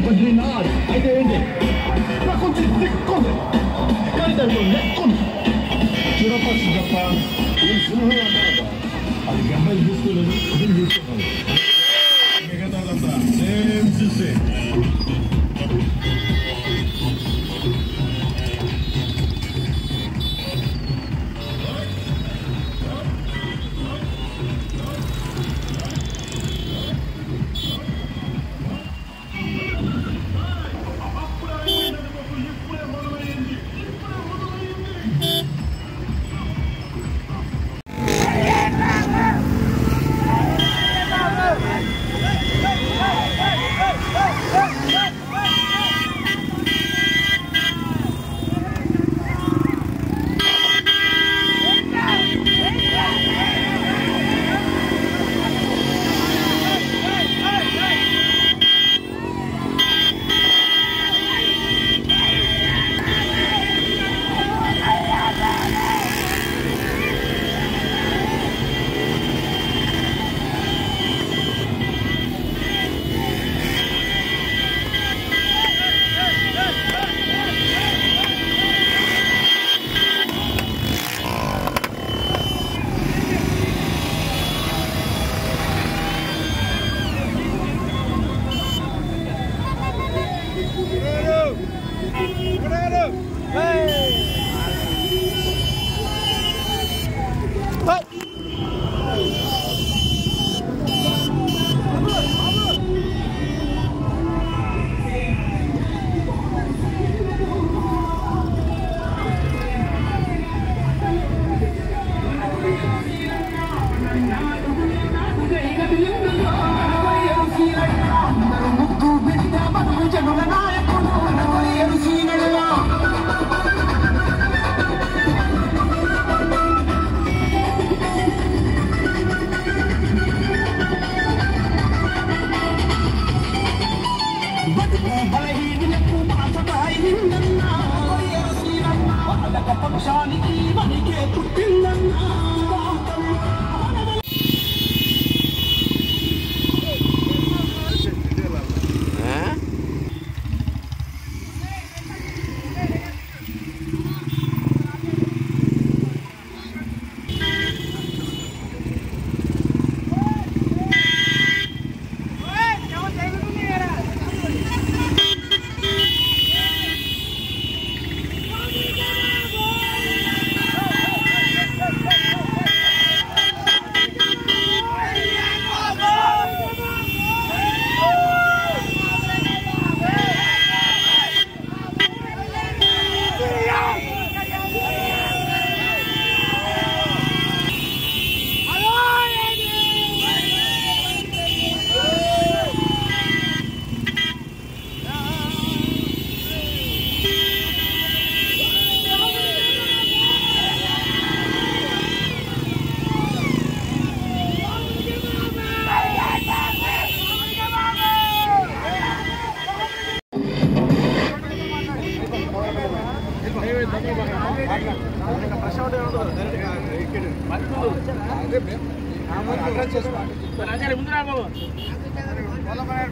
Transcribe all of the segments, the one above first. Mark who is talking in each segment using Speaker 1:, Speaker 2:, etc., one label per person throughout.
Speaker 1: बद्रीनाथ అయితే ఏంటి కొంచెం దిక్కుంది కానీ దాంట్లో నెక్కుంది చూడపచ్చు తప్ప ఈ సింహం అన్నాడు అది గంటలు చూసుకోలేదు ఇది చూసుకోవాలి మిగతాదంతా సేమ్ చూసే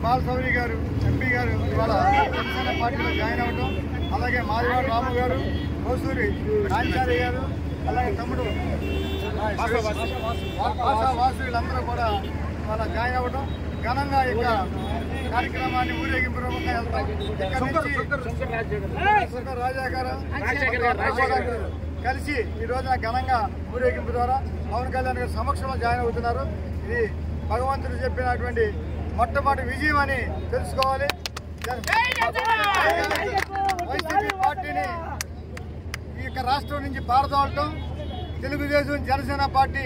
Speaker 2: బాలసౌరి గారు ఎంపీ గారు ఇవాళ జనసేన పార్టీలో జాయిన్ అవ్వడం, అలాగే మాదివాడ రాము గారు, కోసూరి రాజచారి గారు, అలాగే తమ్ముడు వాసు వీళ్ళందరూ కూడా ఇవాళ జాయిన్ అవ్వడం, ఘనంగా ఇక కార్యక్రమాన్ని ఊరేగింపు రూపంగా వెళ్తాం. రాజాగారు కలిసి ఈ రోజున ఘనంగా ఊరేగింపు ద్వారా పవన్ కళ్యాణ్ గారి సమక్షంలో జాయిన్ అవుతున్నారు. ఇది భగవంతుడు చెప్పినటువంటి మొట్టమొదటి విజయం అని తెలుసుకోవాలి. వైసీపీ పార్టీని ఈ యొక్క రాష్ట్రం నుంచి పారదోలటం, తెలుగుదేశం జనసేన పార్టీ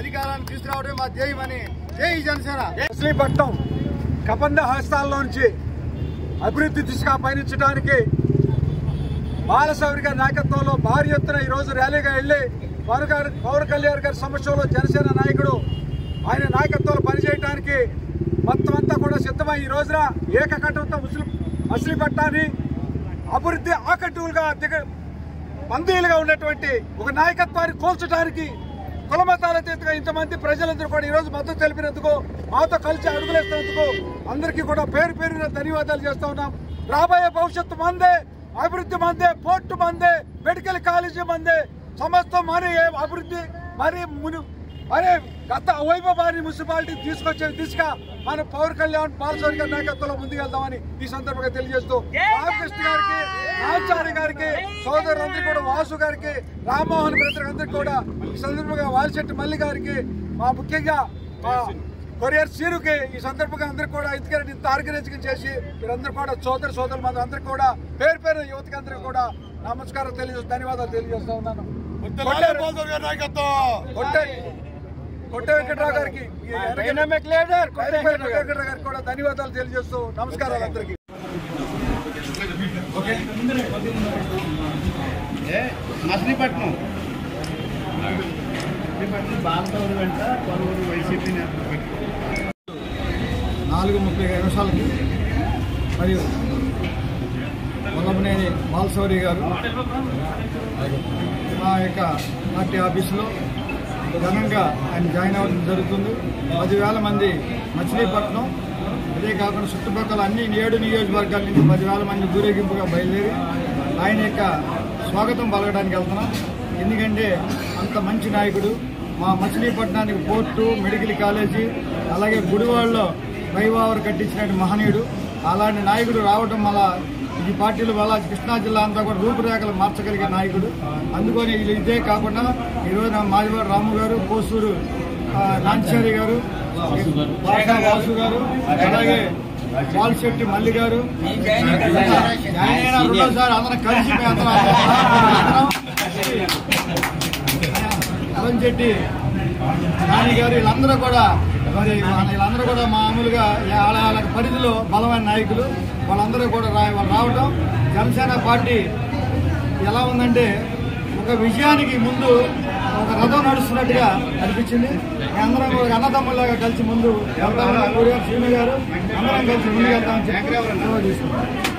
Speaker 2: అధికారాన్ని తీసుకురావడం మా ధ్యేయమని. జై జనసేన.
Speaker 3: మచిలీపట్నం కబంధ హస్తాల్లోంచి అభివృద్ధి దిశగా పయనించడానికి బాలసౌరి గారి నాయకత్వంలో భారీ ఎత్తున ఈరోజు ర్యాలీగా వెళ్లి పవన్ కళ్యాణ్ గారి సమక్షంలో జనసేన నాయకుడు ఆయన నాయకత్వంలో పనిచేయడానికి మొత్తం అంతా కూడా సిద్ధమై ఈ రోజున ఏకకంఠంతో మచిలీపట్నాన్ని అభివృద్ధి ఆకట్టులుగా బందీలుగా ఉన్నటువంటి ఒక నాయకత్వాన్ని కోల్చడానికి కులమతాల అతీతంగా ఇంతమంది ప్రజలందరూ కూడా ఈరోజు మద్దతు తెలిపినందుకు, మాతో కలిసి అడుగులేస్తున్నందుకు అందరికీ కూడా పేరు పేరున ధన్యవాదాలు చేస్తా ఉన్నాం. రాబోయే భవిష్యత్తు మందే, అభివృద్ధి మందే, పోర్టు మందే, మెడికల్ కాలేజీ మందే, సమస్తం మరి అభివృద్ధి మరి గత వైభవాన్ని మున్సిపాలిటీ తీసుకొచ్చే దిశగా మన పవన్ కళ్యాణ్ బాలశౌరి గారి నాయకత్వంలో ముందుకెళ్దామని ఈ సందర్భంగా తెలియజేస్తూ రామకృష్ణ గారికి, ఆచార్య గారికి, సోదరులందరికీ కూడా, వాసు గారికి, రామ్మోహన్ బ్రదర్ అందరికీ కూడా ఈ సందర్భంగా వాలిశెట్టి మల్లి గారికి, మా ముఖ్యంగా మా కొరియర్ సీరుకి ఈ సందర్భంగా అందరూ కూడా ఎందుకంటే ఇంత ఆర్గనైజింగ్ చేసి మీరందరూ కూడా సోదరులు మన అందరికీ కూడా పేరు పేరు యువతకి అందరికీ కూడా నమస్కారం ధన్యవాదాలు తెలియజేస్తా ఉన్నాను. కొట్టే వెంకటరావు గారికి, గారికి కూడా ధన్యవాదాలు తెలియజేస్తూ నమస్కారాలు అందరికీ.
Speaker 2: మచిలీపట్నం బాలశౌరి వెంట పలువురు వైసీపీ 4:35 మరియు వల్లభనేని బాలశౌరి గారు మా యొక్క పార్టీ ఆఫీసులో ఘనంగా ఆయన జాయిన్ అవ్వడం జరుగుతుంది. 10,000 మంది మచిలీపట్నం, అదే కాకుండా చుట్టుపక్కల అన్ని 7 నియోజకవర్గాల నుంచి 10,000 మంది ఊరేగింపుగా బయలుదేరి ఆయన యొక్క స్వాగతం పలకడానికి వెళ్తున్నాం. ఎందుకంటే అంత మంచి నాయకుడు, మా మచిలీపట్నానికి పోర్టు, మెడికల్ కాలేజీ, అలాగే గుడివాడలో ఫ్లైఓవర్ కట్టించినట్టు మహనీయుడు. అలాంటి నాయకుడు రావడం వల్ల ఈ పార్టీల వల్ల కృష్ణా జిల్లా అంతా కూడా రూపురేఖలు మార్చగలిగే నాయకుడు. అందుకని ఇదే కాకుండా ఈరోజు మాదివాడ రాము గారు, కోసూరు నాంచారి గారు, వాసు గారు, అలాగే వాలిశెట్టి మల్లి గారు, రెండోసారి అందరం కలిసి అలంచెట్టి నాని గారు, వీళ్ళందరూ కూడా మామూలుగా వాళ్ళ పరిధిలో బలమైన నాయకులు. వాళ్ళందరూ కూడా వాళ్ళు రావడం జనసేన పార్టీ ఎలా ఉందంటే ఒక విజయానికి ముందు ఒక రథం నడుస్తున్నట్టుగా అనిపించింది. అందరం కూడా అన్నదమ్ములాగా కలిసి ముందు వెళ్తామని శ్రీను గారు అందరం కలిసి ముందుకు వెళ్తామని చెప్పి తీసుకున్నాం.